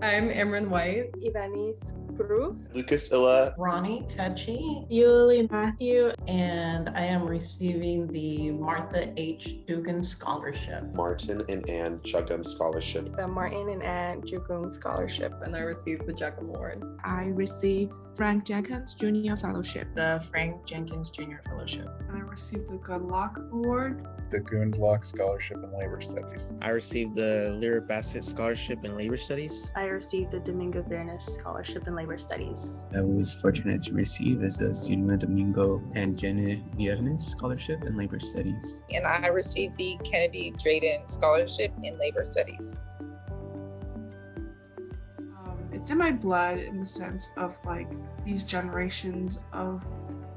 I'm Amran White. Ivanis Cruz. Lucas Illa. Ronnie Techi. Yuli Matthew. And I am receiving the Martha H. Dugan Scholarship. Martin and Ann Jugum Scholarship. The Martin and Ann Jugum Scholarship. And I received the Jugum Award. I received Frank Jenkins Jr. Fellowship. The Frank Jenkins Jr. Fellowship. And I received the Goodlock Award. The Gundlach Scholarship in Labor Studies. I received the Lyra Bassett Scholarship in Labor Studies. I received the Domingo Bernis Scholarship in Labor Studies. I was fortunate to receive as a Zuma Domingo and Jenny Viernes Scholarship in Labor Studies. And I received the Kennedy Drayden Scholarship in Labor Studies. It's in my blood in the sense of like these generations of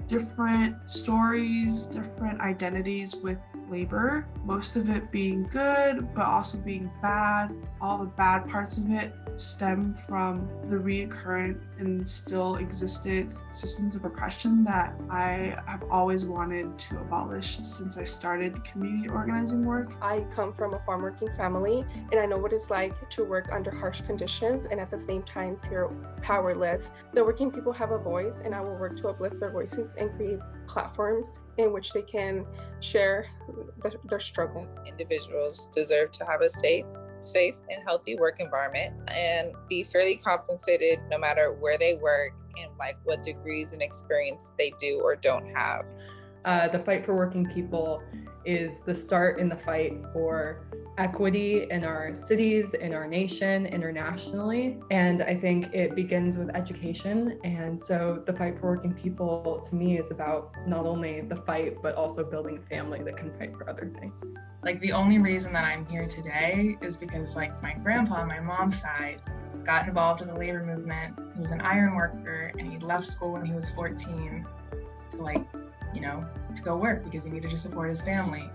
different stories, different identities with labor, most of it being good, but also being bad. All the bad parts of it stem from the reoccurrent and still existent systems of oppression that I have always wanted to abolish since I started community organizing work. I come from a farm working family, and I know what it's like to work under harsh conditions and at the same time feel powerless. The working people have a voice, and I will work to uplift their voices and create platforms in which they can share their struggles. Individuals deserve to have a safe and healthy work environment and be fairly compensated no matter where they work and like what degrees and experience they do or don't have. The fight for working people is the start in the fight for equity in our cities, in our nation, internationally. And I think it begins with education. And so the fight for working people, to me, is about not only the fight, but also building a family that can fight for other things. Like the only reason that I'm here today is because like my grandpa on my mom's side got involved in the labor movement. He was an iron worker and he left school when he was 14 to to go work because he needed to support his family.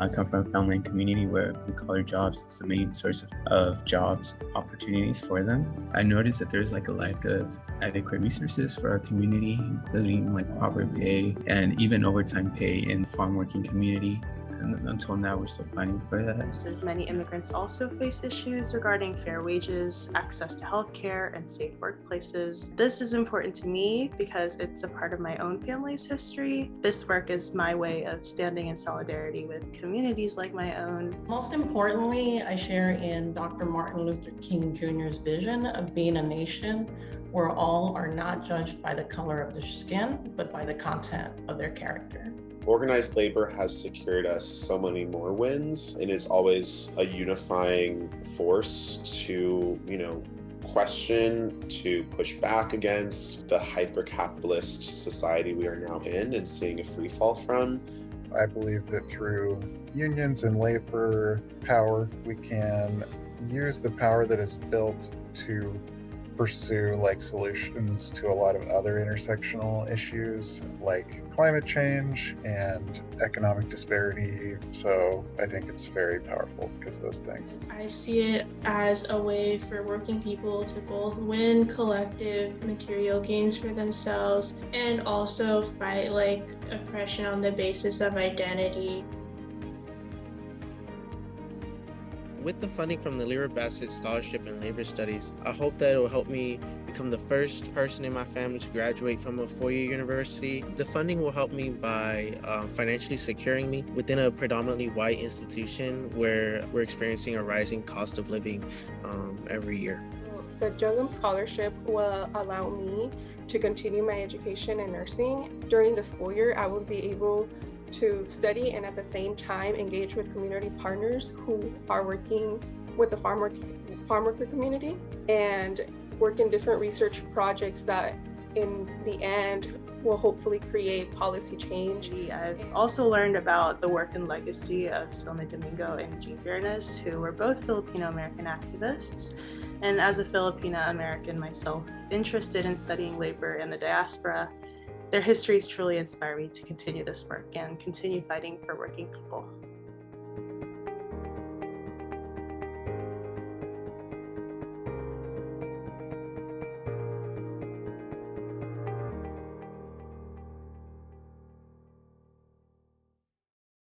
I come from a family and community where blue-collar jobs is the main source of jobs opportunities for them. I noticed that there's like a lack of adequate resources for our community, including like proper pay and even overtime pay in the farm working community. And until now, we're still fighting for that. As many immigrants also face issues regarding fair wages, access to healthcare, and safe workplaces. This is important to me because it's a part of my own family's history. This work is my way of standing in solidarity with communities like my own. Most importantly, I share in Dr. Martin Luther King Jr.'s vision of being a nation where all are not judged by the color of their skin, but by the content of their character. Organized labor has secured us so many more wins and is always a unifying force to, question, to push back against the hyper-capitalist society we are now in and seeing a free fall from. I believe that through unions and labor power, we can use the power that is built to pursue solutions to a lot of other intersectional issues like climate change and economic disparity. So I think it's very powerful because of those things. I see it as a way for working people to both win collective material gains for themselves and also fight oppression on the basis of identity. With the funding from the Lyra Bassett Scholarship in Labor Studies, I hope that it will help me become the first person in my family to graduate from a four-year university. The funding will help me by financially securing me within a predominantly white institution where we're experiencing a rising cost of living every year. The Jugum Scholarship will allow me to continue my education in nursing. During the school year, I will be able to study and at the same time engage with community partners who are working with the farm worker community and work in different research projects that in the end will hopefully create policy change. I've also learned about the work and legacy of Selma Domingo and Jean Viernes, who were both Filipino-American activists. And as a Filipino-American myself, interested in studying labor in the diaspora, their histories truly inspire me to continue this work and continue fighting for working people.